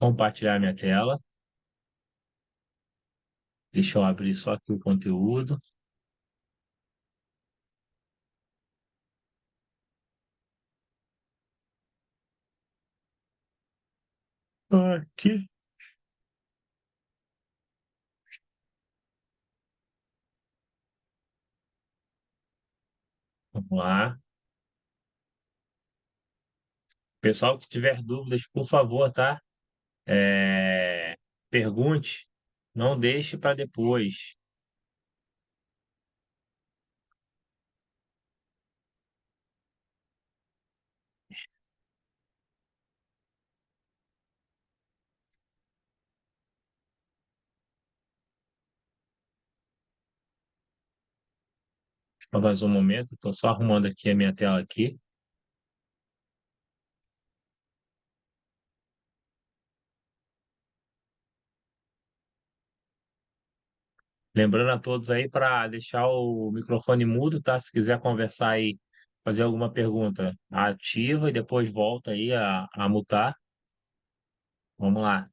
Compartilhar minha tela. Deixa eu abrir só aqui o conteúdo. Aqui. Vamos lá. Pessoal que tiver dúvidas, por favor, tá? Pergunte. Não deixe para depois. Só mais um momento. Estou só arrumando aqui a minha tela aqui. Lembrando a todos aí para deixar o microfone mudo, tá? Se quiser conversar aí, fazer alguma pergunta, ativa e depois volta aí a mutar. Vamos lá.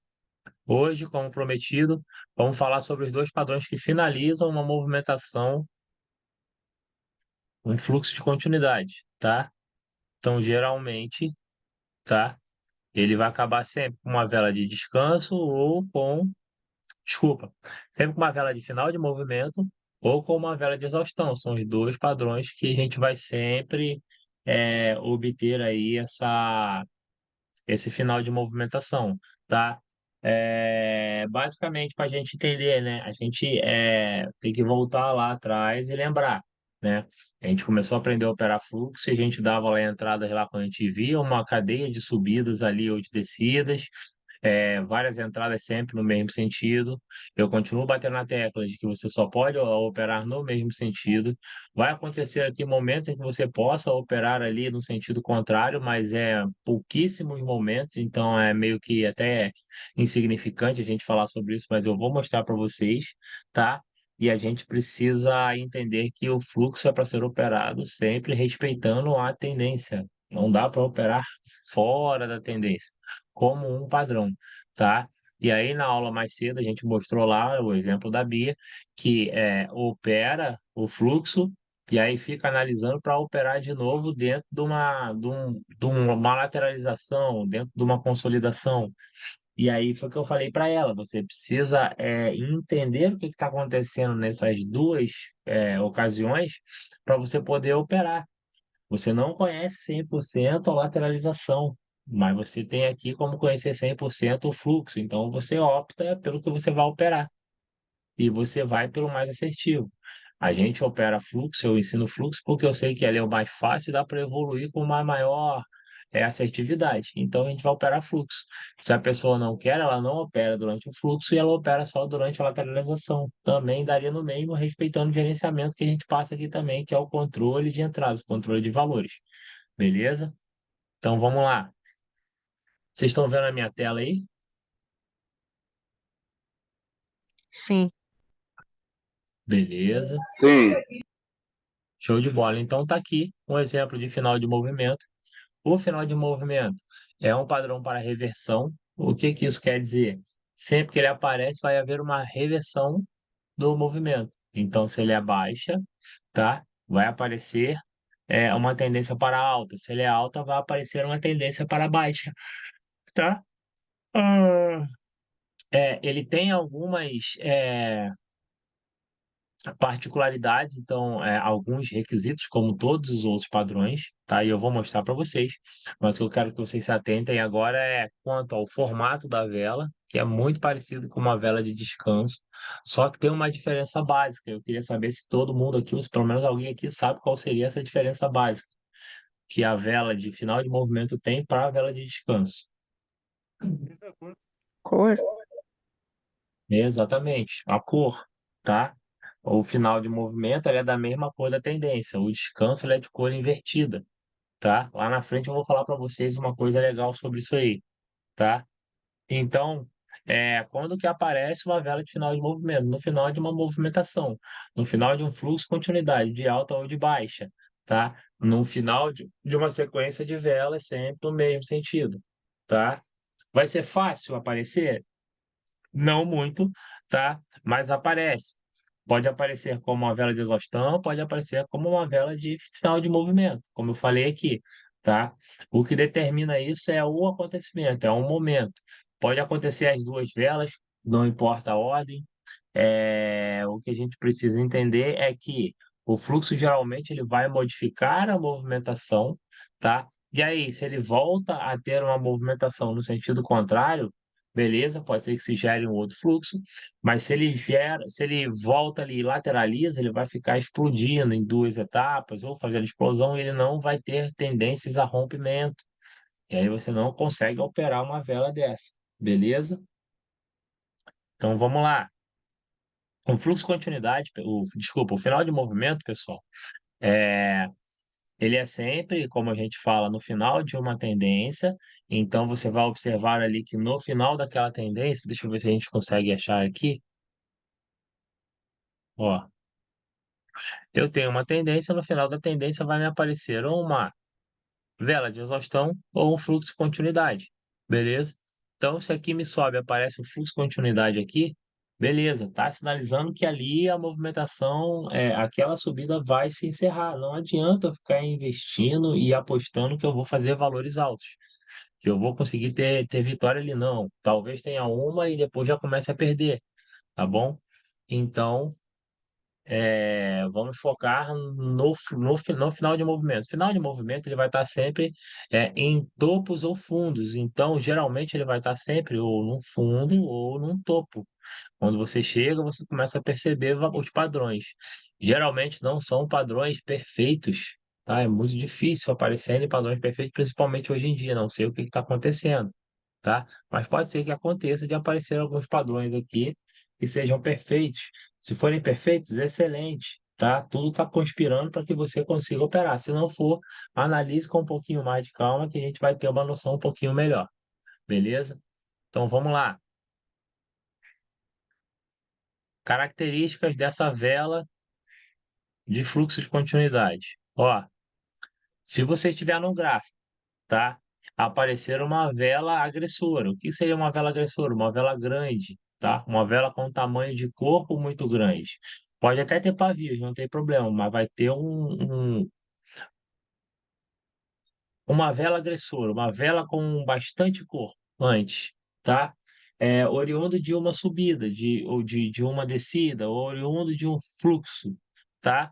Hoje, como prometido, vamos falar sobre os dois padrões que finalizam uma movimentação, um fluxo de continuidade, tá? Então, geralmente, tá? Ele vai acabar sempre com uma vela de descanso ou com, desculpa, sempre com uma vela de final de movimento ou com uma vela de exaustão. São os dois padrões que a gente vai sempre obter aí esse final de movimentação, tá? Basicamente, para a gente entender, né? A gente tem que voltar lá atrás e lembrar, né? A gente começou a aprender a operar fluxo e a gente dava lá entradas lá quando a gente via uma cadeia de subidas ali ou de descidas, várias entradas sempre no mesmo sentido. Eu continuo batendo na tecla de que você só pode operar no mesmo sentido. Vai acontecer aqui momentos em que você possa operar ali no sentido contrário, mas pouquíssimos momentos, então é meio que até insignificante a gente falar sobre isso, mas eu vou mostrar para vocês, tá? E a gente precisa entender que o fluxo é para ser operado sempre respeitando a tendência. Não dá para operar fora da tendência, como um padrão, tá? E aí, na aula mais cedo, a gente mostrou lá o exemplo da Bia, que opera o fluxo e aí fica analisando para operar de novo dentro de uma lateralização, dentro de uma consolidação. E aí foi o que eu falei para ela: você precisa entender o que está acontecendo nessas duas ocasiões para você poder operar. Você não conhece 100% a lateralização, mas você tem aqui como conhecer 100% o fluxo. Então você opta pelo que você vai operar e você vai pelo mais assertivo. A gente opera fluxo, eu ensino fluxo porque eu sei que ele é o mais fácil e dá para evoluir com uma maior assertividade. Então a gente vai operar fluxo. Se a pessoa não quer, ela não opera durante o fluxo e ela opera só durante a lateralização. Também daria no mesmo, respeitando o gerenciamento que a gente passa aqui também, que é o controle de entradas, o controle de valores. Beleza? Então vamos lá. Vocês estão vendo a minha tela aí? Sim. Beleza. Sim, Show de bola. Então tá aqui um exemplo de final de movimento. O final de movimento é um padrão para reversão. O que que isso quer dizer? Sempre que ele aparece, vai haver uma reversão do movimento. Então, se ele é baixa, tá? Vai aparecer uma tendência para alta. Se ele é alta, vai aparecer uma tendência para baixa, tá? Ah, ele tem algumas particularidades, então, alguns requisitos, como todos os outros padrões, tá? E eu vou mostrar para vocês. Mas o que eu quero que vocês se atentem agora é quanto ao formato da vela, que é muito parecido com uma vela de descanso, só que tem uma diferença básica. Eu queria saber se todo mundo aqui, ou se pelo menos alguém aqui, sabe qual seria essa diferença básica que a vela de final de movimento tem para a vela de descanso. Cor? Exatamente, a cor, tá? O final de movimento ele é da mesma cor da tendência, o descanso ele é de cor invertida, tá? Lá na frente eu vou falar para vocês uma coisa legal sobre isso aí, tá? Então, quando que aparece uma vela de final de movimento? No final de uma movimentação, no final de um fluxo continuidade, de alta ou de baixa, tá? No final de uma sequência de velas, sempre no mesmo sentido, tá? Vai ser fácil aparecer? Não muito, tá? Mas aparece. Pode aparecer como uma vela de exaustão, pode aparecer como uma vela de final de movimento, como eu falei aqui, tá? O que determina isso é o acontecimento, é um momento. Pode acontecer as duas velas, não importa a ordem. O que a gente precisa entender é que o fluxo geralmente ele vai modificar a movimentação, tá? E aí, se ele volta a ter uma movimentação no sentido contrário, beleza, pode ser que se gere um outro fluxo, mas se ele volta ali e lateraliza, ele vai ficar explodindo em duas etapas ou fazendo explosão, e ele não vai ter tendências a rompimento. E aí você não consegue operar uma vela dessa, beleza? Então vamos lá. O fluxo continuidade, desculpa, o final de movimento, pessoal, é, ele é sempre, como a gente fala, no final de uma tendência. Então você vai observar ali que no final daquela tendência, deixa eu ver se a gente consegue achar aqui, ó, eu tenho uma tendência, no final da tendência vai me aparecer ou uma vela de exaustão ou um fluxo continuidade, beleza? Então, se aqui me sobe, aparece o fluxo continuidade aqui, beleza, tá sinalizando que ali a movimentação, aquela subida vai se encerrar. Não adianta eu ficar investindo e apostando que eu vou fazer valores altos, que eu vou conseguir ter vitória ali, não. Talvez tenha uma e depois já comece a perder, tá bom? Então, vamos focar no final de movimento. Final de movimento ele vai estar sempre em topos ou fundos. Então, geralmente ele vai estar sempre ou no fundo ou num topo. Quando você chega, você começa a perceber os padrões. Geralmente não são padrões perfeitos, tá? É muito difícil aparecerem padrões perfeitos, principalmente hoje em dia. Não sei o que está acontecendo, tá? Mas pode ser que aconteça de aparecer alguns padrões aqui que sejam perfeitos. Se forem perfeitos, excelente, tá? Tudo está conspirando para que você consiga operar. Se não for, analise com um pouquinho mais de calma que a gente vai ter uma noção um pouquinho melhor, beleza? Então vamos lá. Características dessa vela de fluxo de continuidade. Ó, se você estiver no gráfico, tá? Aparecer uma vela agressora. O que seria uma vela agressora? Uma vela grande, tá? Uma vela com um tamanho de corpo muito grande. Pode até ter pavios, não tem problema, mas vai ter uma vela agressora, uma vela com bastante corpo antes, tá? Oriundo de uma subida, ou de uma descida, ou oriundo de um fluxo, tá?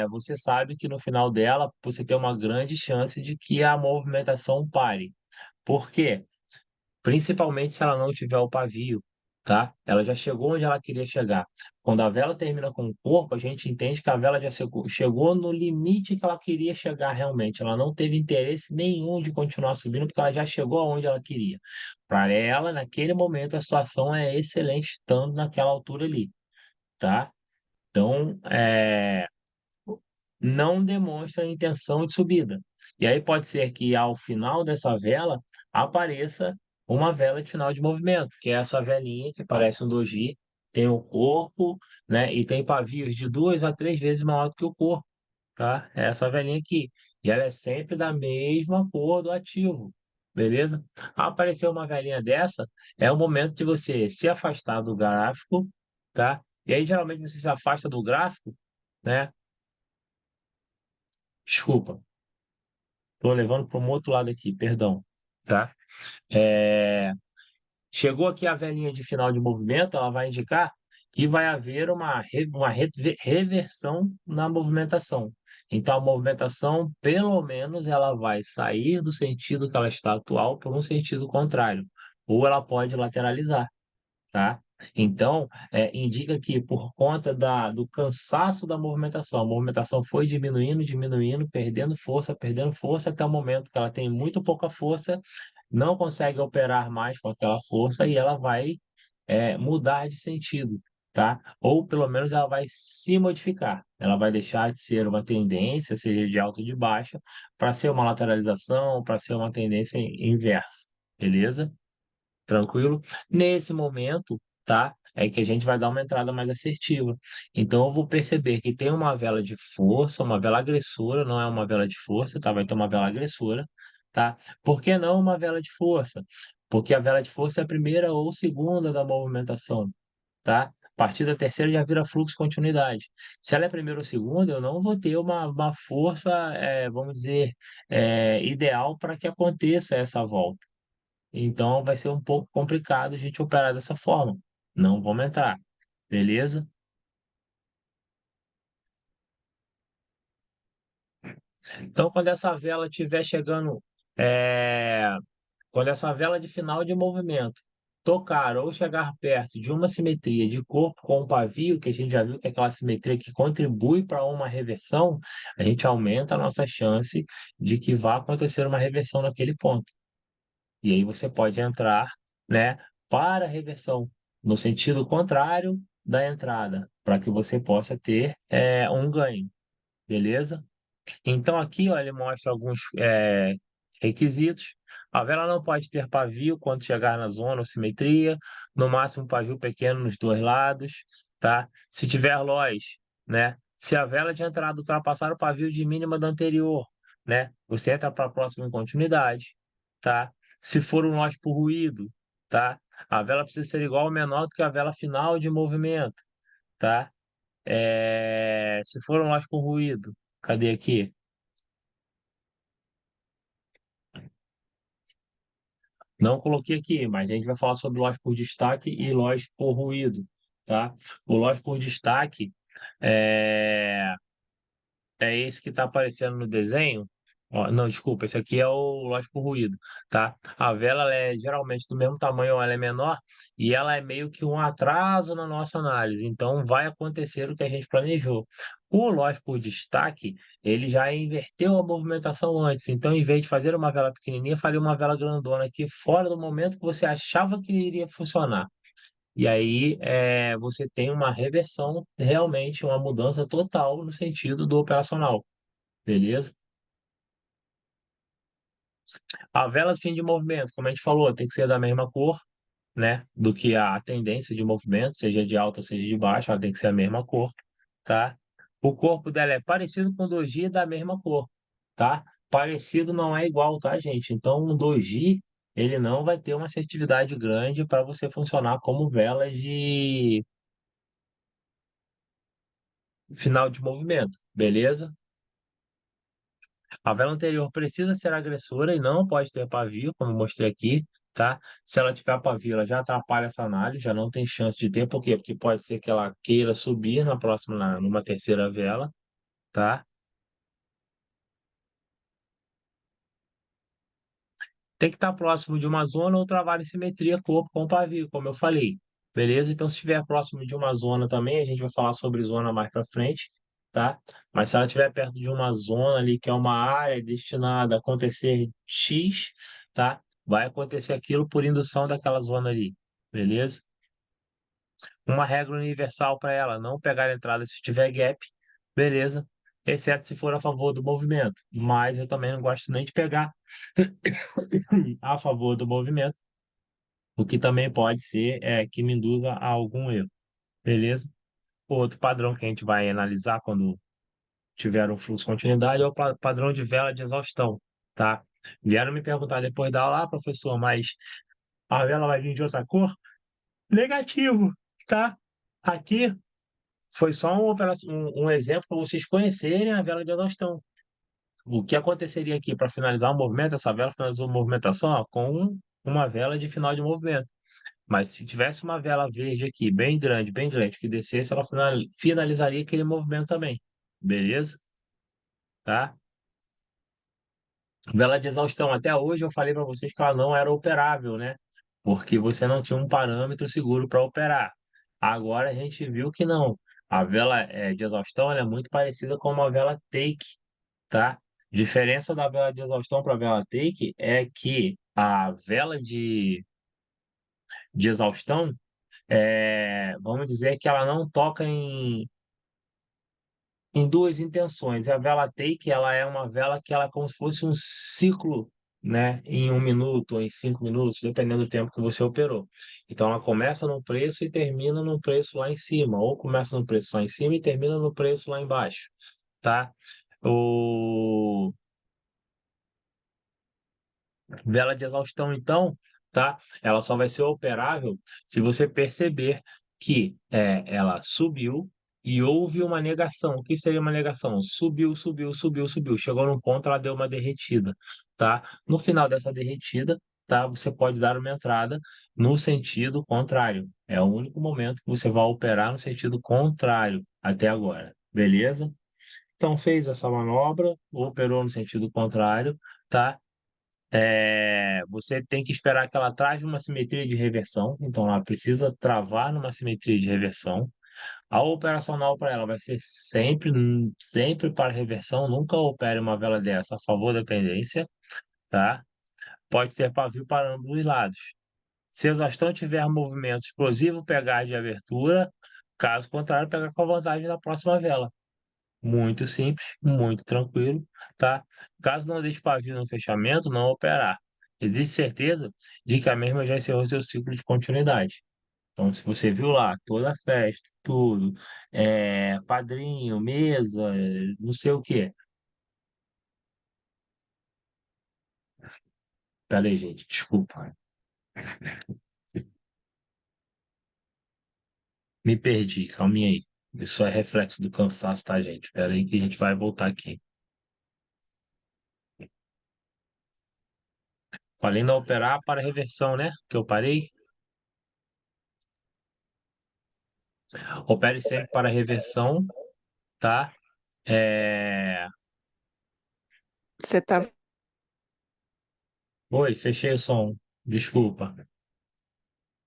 Você sabe que no final dela você tem uma grande chance de que a movimentação pare. Por quê? Principalmente se ela não tiver o pavio, tá? Ela já chegou onde ela queria chegar. Quando a vela termina com o corpo, a gente entende que a vela já chegou no limite que ela queria chegar realmente. Ela não teve interesse nenhum de continuar subindo, porque ela já chegou aonde ela queria. Para ela, naquele momento, a situação é excelente estando naquela altura ali, tá? Então, não demonstra intenção de subida. E aí pode ser que ao final dessa vela apareça uma vela de final de movimento, que é essa velinha que parece um doji, tem o corpo, né, e tem pavios de 2 a 3 vezes maior do que o corpo, tá? É essa velinha aqui. E ela é sempre da mesma cor do ativo, beleza? Aparecer uma velinha dessa, é o momento de você se afastar do gráfico, tá? E aí geralmente você se afasta do gráfico, né? Desculpa, estou levando para um outro lado aqui, perdão, tá? É, Chegou aqui a velinha de final de movimento, ela vai indicar que vai haver uma reversão na movimentação. Então, a movimentação, pelo menos, ela vai sair do sentido que ela está atual por um sentido contrário, ou ela pode lateralizar, tá? Então, indica que por conta do cansaço da movimentação, a movimentação foi diminuindo, diminuindo, perdendo força, até o momento que ela tem muito pouca força, não consegue operar mais com aquela força e ela vai mudar de sentido, tá? Ou pelo menos ela vai se modificar. Ela vai deixar de ser uma tendência, seja de alta ou de baixa, para ser uma lateralização, para ser uma tendência inversa, beleza? Tranquilo? Nesse momento, tá? É que a gente vai dar uma entrada mais assertiva. Então, eu vou perceber que tem uma vela de força, uma vela agressora, não é uma vela de força, tá? Vai ter uma vela agressora, tá? Por que não uma vela de força? Porque a vela de força é a primeira ou segunda da movimentação, tá? A partir da terceira já vira fluxo continuidade. Se ela é primeira ou segunda, eu não vou ter uma força, vamos dizer, ideal para que aconteça essa volta. Então vai ser um pouco complicado a gente operar dessa forma. Não vamos entrar, beleza? Então, é, quando essa vela de final de movimento tocar ou chegar perto de uma simetria de corpo com o pavio, que a gente já viu que é aquela simetria que contribui para uma reversão, a gente aumenta a nossa chance de que vá acontecer uma reversão naquele ponto. E aí você pode entrar, né, para a reversão, no sentido contrário da entrada, para que você possa ter um ganho, beleza? Então, aqui, ó, ele mostra alguns requisitos. A vela não pode ter pavio quando chegar na zona ou simetria, no máximo um pavio pequeno nos dois lados, tá? Se tiver lóis, né? Se a vela de entrada ultrapassar o pavio de mínima da anterior, né? Você entra para a próxima em continuidade, tá? Se for um lós por ruído, tá? A vela precisa ser igual ou menor do que a vela final de movimento, tá? Se for um lós com ruído, cadê aqui? Não coloquei aqui, mas a gente vai falar sobre loja por destaque e loja por ruído, tá? O loja por destaque é, é esse que está aparecendo no desenho. Ó, não, desculpa, esse aqui é o loja por ruído, tá? A vela ela é geralmente do mesmo tamanho ou ela é menor e ela é meio que um atraso na nossa análise. Então vai acontecer o que a gente planejou. O loja por destaque, ele já inverteu a movimentação antes. Então, em vez de fazer uma vela pequenininha, faria uma vela grandona aqui fora do momento que você achava que iria funcionar. E aí você tem uma reversão, realmente uma mudança total no sentido do operacional, beleza? A vela de fim de movimento, como a gente falou, tem que ser da mesma cor, né, do que a tendência de movimento, seja de alta ou seja de baixa, ela tem que ser a mesma cor, tá? O corpo dela é parecido com o doji da mesma cor, tá? Parecido não é igual, tá, gente? Então, um doji, ele não vai ter uma assertividade grande para você funcionar como vela de final de movimento, beleza? A vela anterior precisa ser agressora e não pode ter pavio, como eu mostrei aqui, tá? Se ela tiver pavio, ela já atrapalha essa análise, já não tem chance de ter, por quê? Porque pode ser que ela queira subir na próxima, numa terceira vela, tá? Tem que estar próximo de uma zona ou travar em simetria corpo com pavio, como eu falei. Beleza? Então, se estiver próximo de uma zona também, a gente vai falar sobre zona mais para frente, tá? Mas se ela estiver perto de uma zona ali, que é uma área destinada a acontecer X, tá? Vai acontecer aquilo por indução daquela zona ali. Beleza? Uma regra universal para ela, não pegar a entrada se tiver gap, beleza? Exceto se for a favor do movimento. Mas eu também não gosto nem de pegar a favor do movimento, o que também pode ser que me induza a algum erro, beleza? Outro padrão que a gente vai analisar quando tiver um fluxo de continuidade é o padrão de vela de exaustão, tá? Vieram me perguntar depois da aula, professor, mas a vela vai vir de outra cor? Negativo, tá? Aqui foi só um exemplo para vocês conhecerem a vela de exaustão. O que aconteceria aqui para finalizar o movimento? Essa vela finalizou a movimentação ó, com uma vela de final de movimento. Mas se tivesse uma vela verde aqui, bem grande, que descesse, ela finalizaria aquele movimento também. Beleza? Tá? Vela de exaustão. Até hoje eu falei para vocês que ela não era operável, né? Porque você não tinha um parâmetro seguro para operar. Agora a gente viu que não. A vela de exaustão ela é muito parecida com uma vela take, tá? Diferença da vela de exaustão para a vela take é que a vela de exaustão, vamos dizer que ela não toca em duas intenções. A vela take, ela é uma vela que ela é como se fosse um ciclo, né, em 1 minuto ou em 5 minutos, dependendo do tempo que você operou. Então, ela começa num preço e termina num preço lá em cima, ou começa no preço lá em cima e termina no preço lá embaixo, tá? O... Vela de exaustão, então, tá? Ela só vai ser operável se você perceber que ela subiu e houve uma negação. O que seria uma negação? Subiu, subiu, subiu, subiu. Chegou num ponto, ela deu uma derretida, tá? No final dessa derretida, tá? Você pode dar uma entrada no sentido contrário. É o único momento que você vai operar no sentido contrário até agora, beleza? Então, fez essa manobra, operou no sentido contrário, tá? Você tem que esperar que ela trave uma simetria de reversão, então ela precisa travar numa simetria de reversão. A operacional para ela vai ser sempre, sempre para reversão, nunca opere uma vela dessa a favor da tendência, tá? Pode ter pavio para ambos os lados. Se o exaustão tiver movimento explosivo, pegar de abertura, caso contrário, pegar com a vantagem na próxima vela. Muito simples, muito tranquilo, tá? Caso não deixe pavio no fechamento, não operar. Existe certeza de que a mesma já encerrou seu ciclo de continuidade. Então, se você viu lá toda a festa, tudo, padrinho, mesa, não sei o quê. Pera aí, gente, desculpa. Me perdi, calminha aí. Isso é reflexo do cansaço, tá, gente? Pera aí que a gente vai voltar aqui. Falei não operar para reversão, né? Que eu parei. Opere sempre para reversão, tá? É... Você tá, Oi, fechei o som. Desculpa.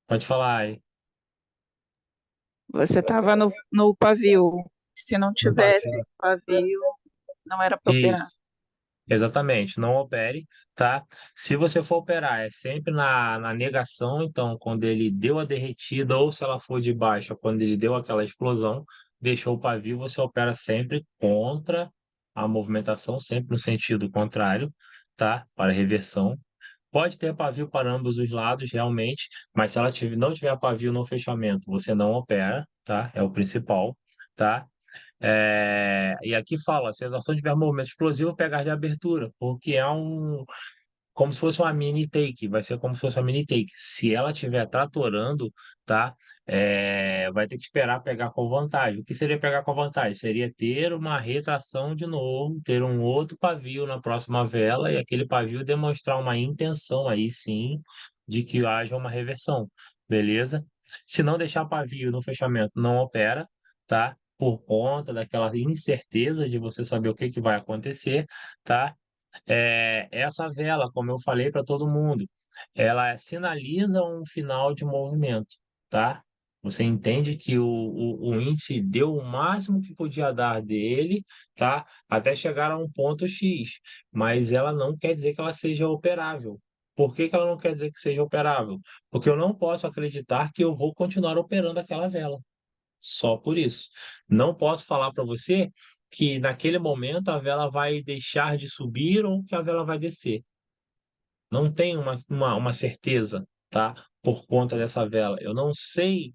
Pode falar aí. você tava no pavio. Se não No tivesse pavio. pavio, não era para Isso, operar. exatamente. Não opere, tá? Se você for operar, é sempre na negação. Então, quando ele deu a derretida, ou se ela for de baixa, quando ele deu aquela explosão, deixou o pavio, você opera sempre contra a movimentação, sempre no sentido contrário, tá? Para reversão. Pode ter pavio para ambos os lados, realmente, mas se ela não tiver pavio no fechamento, você não opera, tá? É o principal, tá? E aqui fala, se a exaustão tiver movimento explosivo, pegar de abertura, porque é como se fosse uma mini take, vai ser como se fosse uma mini take. Se ela estiver tratorando, tá? Vai ter que esperar pegar com vantagem. O que seria pegar com vantagem? Seria ter uma retração de novo, ter um outro pavio na próxima vela e aquele pavio demonstrar uma intenção aí sim de que haja uma reversão, beleza? Se não deixar pavio no fechamento, não opera, tá? Por conta daquela incerteza de você saber o que que vai acontecer, tá? Essa vela, como eu falei para todo mundo, ela sinaliza um final de movimento, tá? Você entende que o índice deu o máximo que podia dar dele, tá? Até chegar a um ponto X, mas ela não quer dizer que ela seja operável. Por que que ela não quer dizer que seja operável? Porque eu não posso acreditar que eu vou continuar operando aquela vela. Só por isso. Não posso falar para você que naquele momento a vela vai deixar de subir ou que a vela vai descer. Não tenho uma certeza, tá? Por conta dessa vela. Eu não sei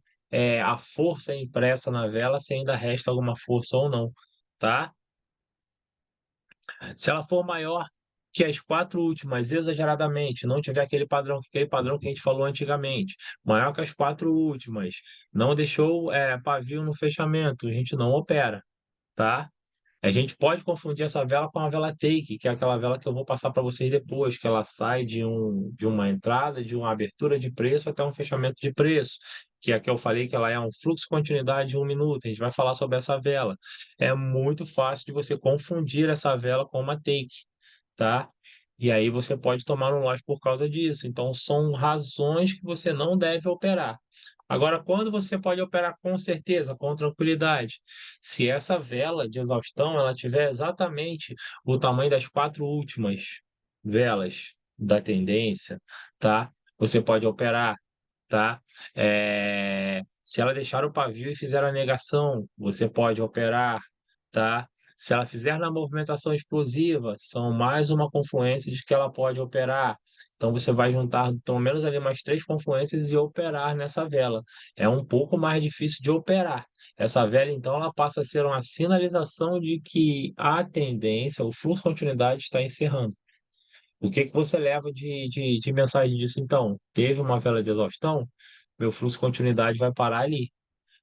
a força impressa na vela, se ainda resta alguma força ou não, tá? Se ela for maior que as quatro últimas, exageradamente, não tiver aquele padrão que a gente falou antigamente, maior que as quatro últimas, não deixou pavio no fechamento, a gente não opera, tá? A gente pode confundir essa vela com a vela take, que é aquela vela que eu vou passar para vocês depois, que ela sai de uma entrada, de uma abertura de preço até um fechamento de preço, que é a que eu falei que ela é um fluxo continuidade de 1 minuto. A gente vai falar sobre essa vela. É muito fácil de você confundir essa vela com uma take, tá? E aí você pode tomar um lote por causa disso. Então, são razões que você não deve operar. Agora, quando você pode operar com certeza, com tranquilidade? Se essa vela de exaustão ela tiver exatamente o tamanho das quatro últimas velas da tendência, tá? Você pode operar, tá? Se ela deixar o pavio e fizer a negação, você pode operar, tá? Se ela fizer na movimentação explosiva, são mais uma confluência de que ela pode operar. Então você vai juntar pelo menos ali mais três confluências e operar nessa vela. É um pouco mais difícil de operar. Essa vela, então, ela passa a ser uma sinalização de que a tendência, o fluxo de continuidade está encerrando. O que que você leva de mensagem disso, então? Teve uma vela de exaustão, meu fluxo de continuidade vai parar ali.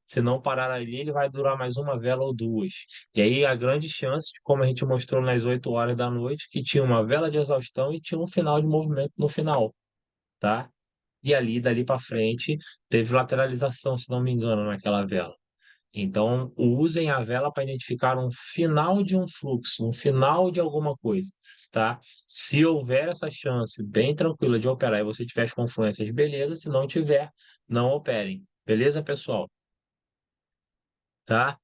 Se não parar ali, ele vai durar mais uma vela ou duas. E aí a grande chance, como a gente mostrou nas 8 horas da noite, que tinha uma vela de exaustão e tinha um final de movimento no final, tá? E ali, dali para frente, teve lateralização, se não me engano, naquela vela. Então, usem a vela para identificar um final de um fluxo, um final de alguma coisa, tá? Se houver essa chance bem tranquila de operar e você tiver as confluências, beleza. Se não tiver, não operem. Beleza, pessoal? Tá?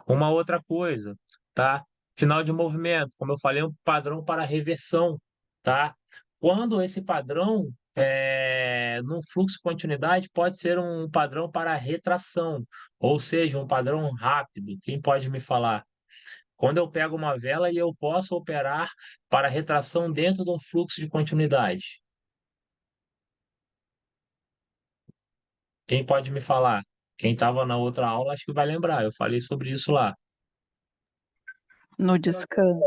Uma outra coisa, tá? Final de movimento, como eu falei, é um padrão para reversão, tá? Quando esse padrão num fluxo de continuidade pode ser um padrão para retração, ou seja, um padrão rápido. Quem pode me falar? Quando eu pego uma vela e eu posso operar para retração dentro de um fluxo de continuidade. Quem pode me falar? Quem estava na outra aula, acho que vai lembrar. Eu falei sobre isso lá. No descanso.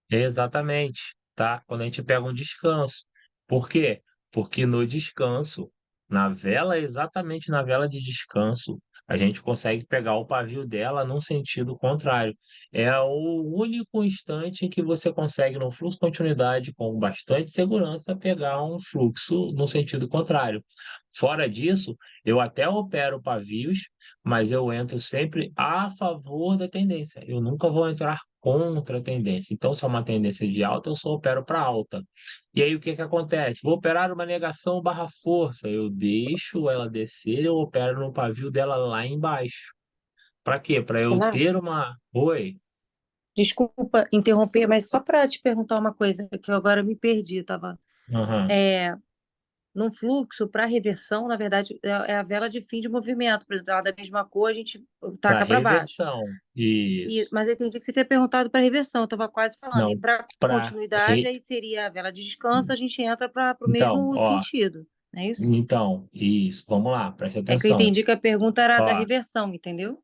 Exatamente, tá? Quando a gente pega um descanso. Por quê? Porque no descanso, na vela, exatamente na vela de descanso, a gente consegue pegar o pavio dela num sentido contrário. É o único instante em que você consegue, no fluxo de continuidade, com bastante segurança, pegar um fluxo no sentido contrário. Fora disso, eu até opero pavios, mas eu entro sempre a favor da tendência. Eu nunca vou entrar contra a tendência. Então, se é uma tendência de alta, eu só opero para alta. E aí, o que que acontece? Vou operar uma negação barra força. Eu deixo ela descer, eu opero no pavio dela lá embaixo. Para quê? Para eu ter Renato, uma. Oi. desculpa interromper, mas só para te perguntar uma coisa que eu agora me perdi, eu tava Aham. num fluxo para reversão, na verdade, é a vela de fim de movimento, por exemplo, ela da mesma cor, a gente Para taca para baixo. reversão. Isso. Mas eu entendi que você tinha perguntado para reversão, eu estava quase falando. E Não. para Para. continuidade, aí seria a vela de descanso, a gente entra para o Então, mesmo ó. sentido, não é isso? Então, isso. Vamos lá, presta É que eu atenção. entendi que a pergunta era da Ó, reversão, entendeu?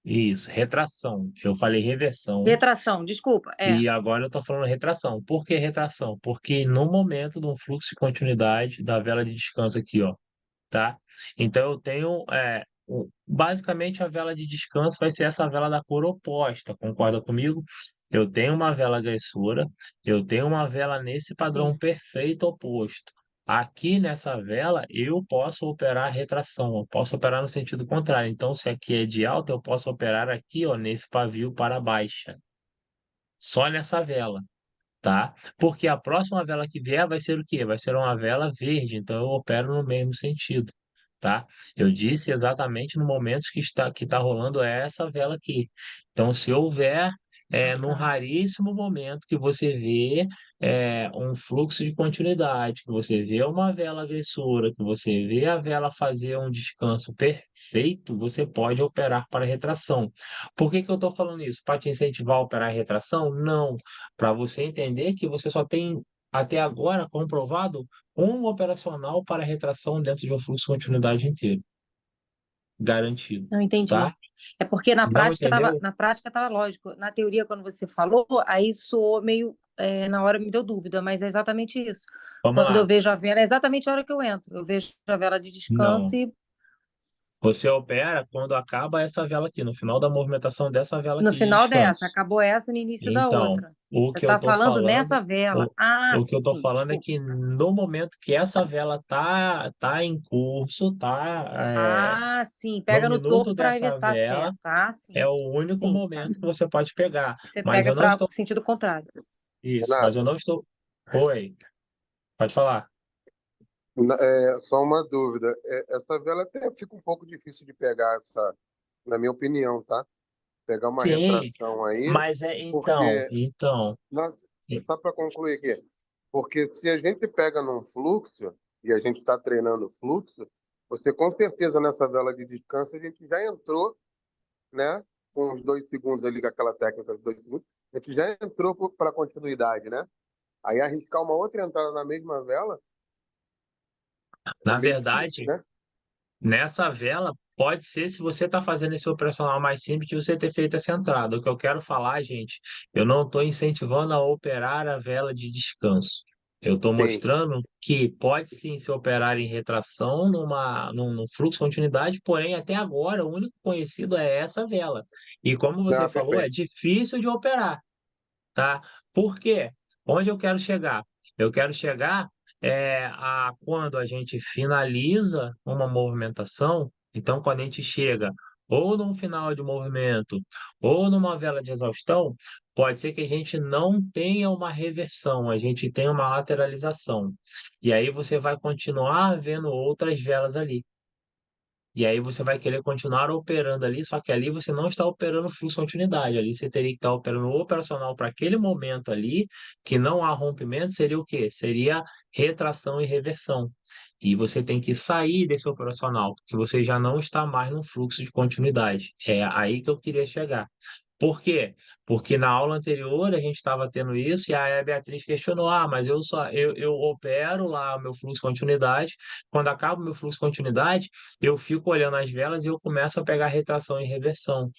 isso. Retração. Eu falei reversão. Retração, desculpa, E agora eu estou falando retração. Por que retração? Porque no momento de um fluxo de continuidade da vela de descanso aqui, ó, tá? Então eu tenho, basicamente a vela de descanso vai ser essa vela da cor oposta, concorda comigo? Eu tenho uma vela agressora, eu tenho uma vela nesse padrão sim. perfeito oposto. Aqui nessa vela eu posso operar retração, eu posso operar no sentido contrário. Então, se aqui é de alta, eu posso operar aqui, ó, nesse pavio para baixa. Só nessa vela, tá? Porque a próxima vela que vier vai ser o quê? Vai ser uma vela verde, então eu opero no mesmo sentido, tá? Eu disse exatamente no momento que está rolando essa vela aqui. Então, se houver, Ah, num tá. raríssimo momento que você vê um fluxo de continuidade, que você vê uma vela agressora, que você vê a vela fazer um descanso perfeito, você pode operar para retração. Por que que eu estou falando isso? Para te incentivar a operar retração? Não, para você entender que você só tem, até agora, comprovado um operacional para retração dentro de um fluxo de continuidade inteiro, garantido, Não entendi. tá? É porque Não entendeu? na prática tava lógico. Na teoria, quando você falou, aí soou meio, na hora me deu dúvida, mas é exatamente isso. Vamos Quando eu lá. vejo a vela, é exatamente a hora que eu entro. Eu vejo a vela de descanso Não. e Você opera quando acaba essa vela aqui, no final da movimentação dessa vela no aqui de final dessa, descanso. acabou essa no início da Então, outra. o Você que eu está estou falando falando, nessa vela. o, Ah, o que eu estou sim, falando é desculpa. que no momento que essa vela tá em curso, Ah, sim, no pega no minuto topo para dessa reversar vela, certo. Ah, é sim. o único Sim, tá. momento que você pode pegar. Você Mas pega eu não para estou. o sentido contrário. Isso, mas eu Renato, não estou. Oi, pode falar. só uma dúvida. Essa vela até fica um pouco difícil de pegar, na minha opinião, tá? Pegar uma Sim, retração aí, mas então, porque, então. nós- só para concluir aqui, porque se a gente pega num fluxo, e a gente está treinando fluxo, você com certeza nessa vela de descanso a gente já entrou, né? Com os 2 segundos ali, com aquela técnica dos 2 segundos, a gente já entrou para continuidade, né? Aí arriscar uma outra entrada na mesma vela é Na meio difícil, verdade, né? nessa vela pode ser se você está fazendo esse operacional mais simples de você ter feito essa entrada. O que eu quero falar, gente, eu não estou incentivando a operar a vela de descanso. Eu estou Sim. mostrando que pode sim se operar em retração num fluxo de continuidade, porém, até agora, o único conhecido é essa vela. E como você Ah, falou, é perfeito. difícil de operar, tá? Por quê? Onde eu quero chegar? Eu quero chegar a quando a gente finaliza uma movimentação, então quando a gente chega ou num final de movimento ou numa vela de exaustão, pode ser que a gente não tenha uma reversão, a gente tenha uma lateralização. E aí você vai continuar vendo outras velas ali. E aí você vai querer continuar operando ali, só que ali você não está operando fluxo continuidade. Ali você teria que estar operando o operacional para aquele momento ali, que não há rompimento, seria o quê? Seria retração e reversão. E você tem que sair desse operacional, porque você já não está mais no fluxo de continuidade. É aí que eu queria chegar. Por quê? Porque na aula anterior a gente estava tendo isso e a Beatriz questionou: mas eu opero lá o meu fluxo de continuidade. Quando acaba o meu fluxo de continuidade, eu fico olhando as velas e eu começo a pegar retração e reversão.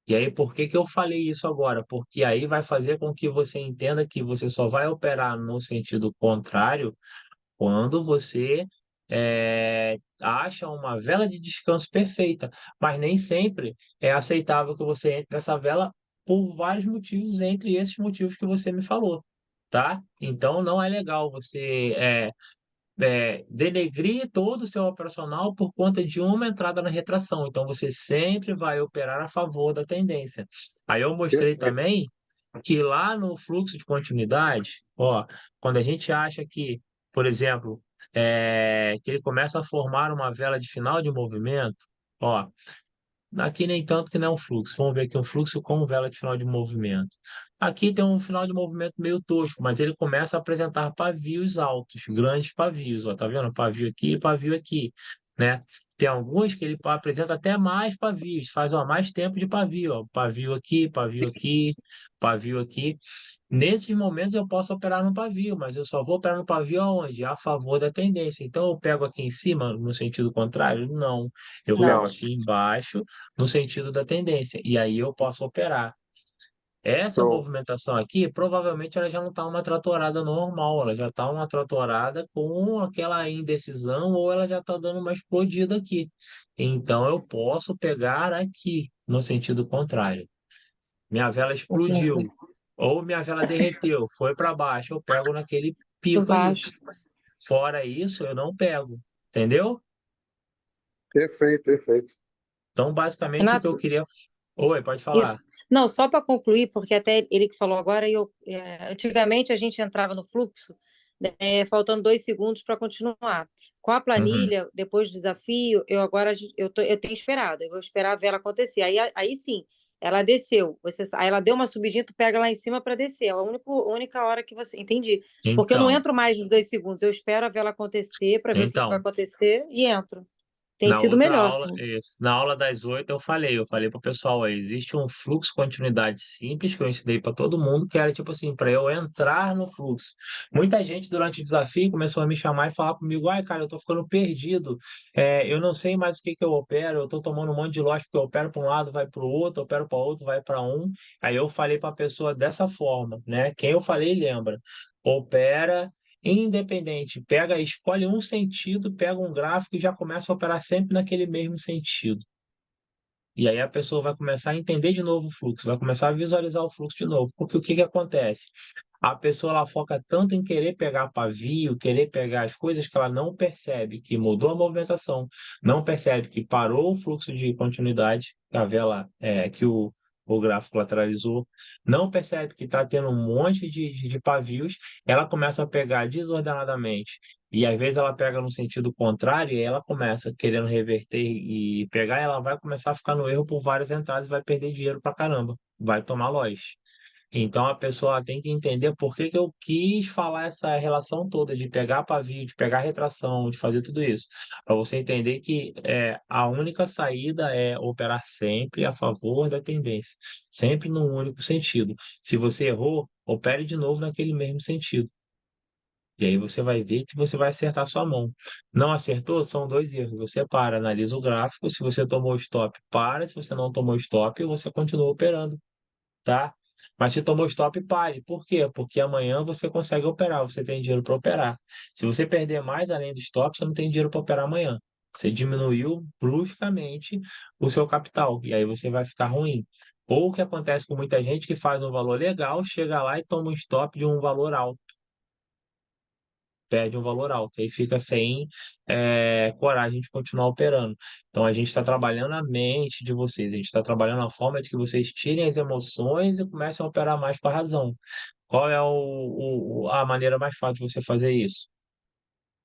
E aí, por que que eu falei isso agora? Porque aí vai fazer com que você entenda que você só vai operar no sentido contrário quando você acha uma vela de descanso perfeita. Mas nem sempre é aceitável que você entre nessa vela por vários motivos, entre esses motivos que você me falou, tá? Então, não é legal você denegrir todo o seu operacional por conta de uma entrada na retração. Então, você sempre vai operar a favor da tendência. Aí eu mostrei Perfeito. também que lá no fluxo de continuidade, ó, quando a gente acha que, por exemplo, que ele começa a formar uma vela de final de movimento, ó, aqui nem tanto que não é um fluxo. Vamos ver aqui um fluxo com vela de final de movimento. Aqui tem um final de movimento meio tosco, mas ele começa a apresentar pavios altos, grandes pavios. Ó, tá vendo? Pavio aqui, pavio aqui, né? Tem alguns que ele apresenta até mais pavios, faz ó, mais tempo de pavio, ó. Pavio aqui, pavio aqui, pavio aqui. Nesses momentos eu posso operar no pavio, mas eu só vou operar no pavio aonde? A favor da tendência. Então eu pego aqui em cima no sentido contrário? Não. Eu pego Não. aqui embaixo no sentido da tendência. E aí eu posso operar. Essa Show. movimentação aqui, provavelmente ela já não está uma tratorada normal, ela já está uma tratorada com aquela indecisão ou ela já está dando uma explodida aqui. Então eu posso pegar aqui no sentido contrário. Minha vela Entendi. explodiu ou minha vela derreteu, foi para baixo, eu pego naquele Por pico ali. baixo. Fora isso, eu não pego. Entendeu? Perfeito, perfeito. Então, basicamente, o que eu Renato, queria. Oi, pode falar. isso. Não, só para concluir, porque até ele que falou agora, antigamente a gente entrava no fluxo, né, faltando 2 segundos para continuar. Com a Uhum. planilha, depois do desafio, eu tenho esperado, eu vou esperar a vela acontecer. Aí sim, ela desceu. Aí ela deu uma subidinha, tu pega lá em cima para descer. É a única hora que você. Entendi. Porque eu não Então, entro mais nos 2 segundos, eu espero a vela acontecer para ver o que vai então, acontecer e entro. Tem na sido outra melhor, aula, assim. isso, na aula das 8 eu falei para o pessoal, existe um fluxo continuidade simples que eu ensinei para todo mundo, que era tipo assim, para eu entrar no fluxo. Muita gente durante o desafio começou a me chamar e falar comigo, ai cara, eu tô ficando perdido, eu não sei mais o que que eu opero, eu tô tomando um monte de lote porque eu opero para um lado, vai para o outro, opero para outro, vai para um. Aí eu falei para a pessoa dessa forma, né? Quem eu falei lembra. Opera independente, escolhe um sentido, pega um gráfico e já começa a operar sempre naquele mesmo sentido. E aí a pessoa vai começar a entender de novo o fluxo, vai começar a visualizar o fluxo de novo. Porque o que que acontece? A pessoa ela foca tanto em querer pegar pavio, querer pegar as coisas que ela não percebe que mudou a movimentação, não percebe que parou o fluxo de continuidade, a vela que o gráfico lateralizou, não percebe que está tendo um monte de pavios, ela começa a pegar desordenadamente. E às vezes ela pega no sentido contrário e ela começa querendo reverter e pegar, ela vai começar a ficar no erro por várias entradas e vai perder dinheiro pra caramba, vai tomar loss. Então a pessoa tem que entender por que que eu quis falar essa relação toda de pegar pavio, de pegar retração, de fazer tudo isso. Para você entender que a única saída é operar sempre a favor da tendência, sempre num único sentido. Se você errou, opere de novo naquele mesmo sentido. E aí você vai ver que você vai acertar sua mão. Não acertou, são dois erros. Você para, analisa o gráfico. Se você tomou stop, para. Se você não tomou stop, você continua operando, tá? Mas se tomou stop, pare. Por quê? Porque amanhã você consegue operar, você tem dinheiro para operar. Se você perder mais além do stop, você não tem dinheiro para operar amanhã. Você diminuiu bruscamente o seu capital e aí você vai ficar ruim. Ou o que acontece com muita gente que faz um valor legal, chega lá e toma um stop de um valor alto, perde um valor alto, aí fica sem coragem de continuar operando. Então a gente está trabalhando a mente de vocês, a gente está trabalhando a forma de que vocês tirem as emoções e comecem a operar mais com a razão. Qual é a maneira mais fácil de você fazer isso?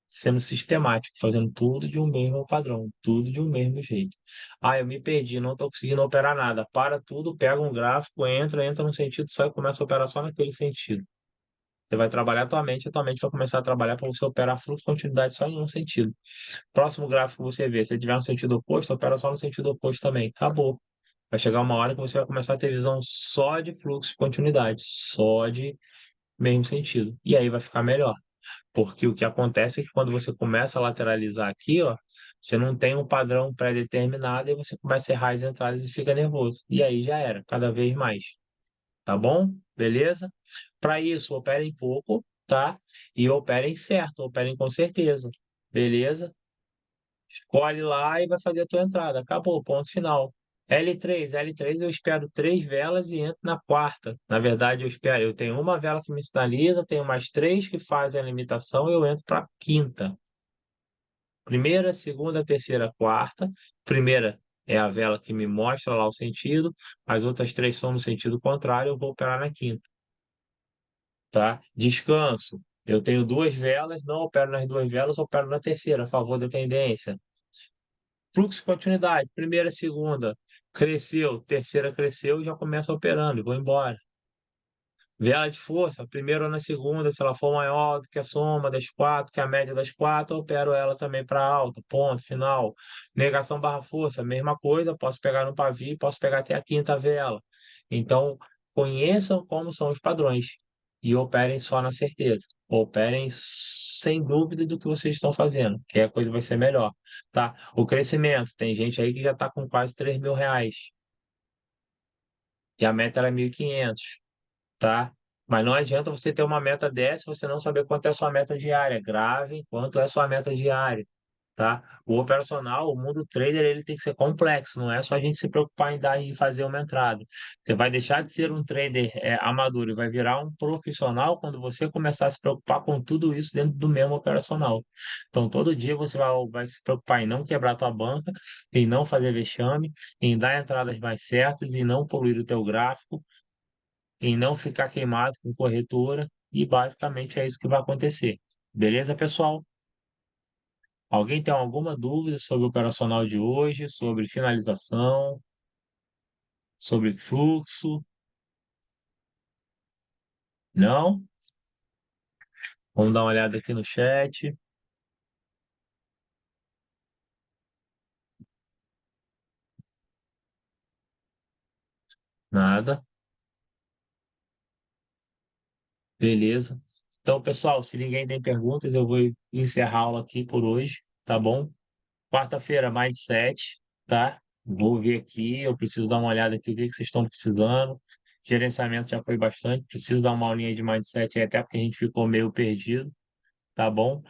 Sendo sistemático, fazendo tudo de um mesmo padrão, tudo de um mesmo jeito. Ah, eu me perdi, não estou conseguindo operar nada. Para tudo, pega um gráfico, entra num sentido só e começa a operar só naquele sentido. Você vai trabalhar a tua mente vai começar a trabalhar para você operar fluxo de continuidade só em um sentido. Próximo gráfico que você vê, se ele tiver no sentido oposto, opera só no sentido oposto também. Acabou. Vai chegar uma hora que você vai começar a ter visão só de fluxo de continuidade, só de mesmo sentido. E aí vai ficar melhor. Porque o que acontece é que quando você começa a lateralizar aqui, ó, você não tem um padrão pré-determinado e você começa a errar as entradas e fica nervoso. E aí já era, cada vez mais. Tá bom? Beleza? Para isso, operem pouco, tá? E operem certo, operem com certeza. Beleza? Escolhe lá e vai fazer a tua entrada. Acabou, ponto final. L3 eu espero 3 velas e entro na quarta. Na verdade, eu tenho uma vela que me sinaliza, tenho mais 3 que fazem a limitação e eu entro para a quinta. Primeira, segunda, terceira, quarta. Primeira é a vela que me mostra lá o sentido, as outras 3 são no sentido contrário, eu vou operar na quinta, tá? Descanso. Eu tenho 2 velas, não opero nas 2 velas, opero na terceira, a favor da tendência. Fluxo de continuidade, primeira, segunda, cresceu, terceira cresceu, já começa operando, e vou embora. Vela de força, primeira ou na segunda, se ela for maior do que a soma das 4, que a média das 4, eu opero ela também para alta, ponto, final. Negação barra força, mesma coisa, posso pegar no pavio, posso pegar até a quinta vela. Então, conheçam como são os padrões e operem só na certeza. Operem sem dúvida do que vocês estão fazendo, que a coisa vai ser melhor, tá? O crescimento, tem gente aí que já está com quase R$ 3.000 e a meta era 1.500, tá? Mas não adianta você ter uma meta dessa e você não saber quanto é a sua meta diária. Grave quanto é a sua meta diária, tá? O operacional, o mundo trader, ele tem que ser complexo, não é só a gente se preocupar em dar e fazer uma entrada. Você vai deixar de ser um trader amador e vai virar um profissional quando você começar a se preocupar com tudo isso dentro do mesmo operacional. Então, todo dia você vai se preocupar em não quebrar a tua banca, em não fazer vexame, em dar entradas mais certas e não poluir o teu gráfico, em não ficar queimado com corretora, e basicamente é isso que vai acontecer. Beleza, pessoal? Alguém tem alguma dúvida sobre o operacional de hoje, sobre finalização, sobre fluxo? Não? Vamos dar uma olhada aqui no chat. Nada. Beleza. Então, pessoal, se ninguém tem perguntas, eu vou encerrar a aula aqui por hoje, tá bom? Quarta-feira, Mindset, tá? Vou ver aqui, eu preciso dar uma olhada aqui, o que vocês estão precisando. Gerenciamento já foi bastante, preciso dar uma aulinha de Mindset aí, até porque a gente ficou meio perdido, tá bom?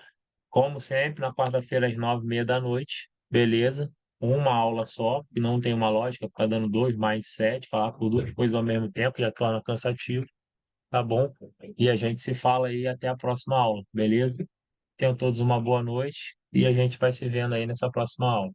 Como sempre, na quarta-feira, às 9h30 da noite, beleza? Uma aula só, que não tem uma lógica, ficar dando 2 Mindset, falar por 2 coisas ao mesmo tempo, já torna cansativo, tá bom? E a gente se fala aí até a próxima aula, beleza? Tenham todos uma boa noite e a gente vai se vendo aí nessa próxima aula.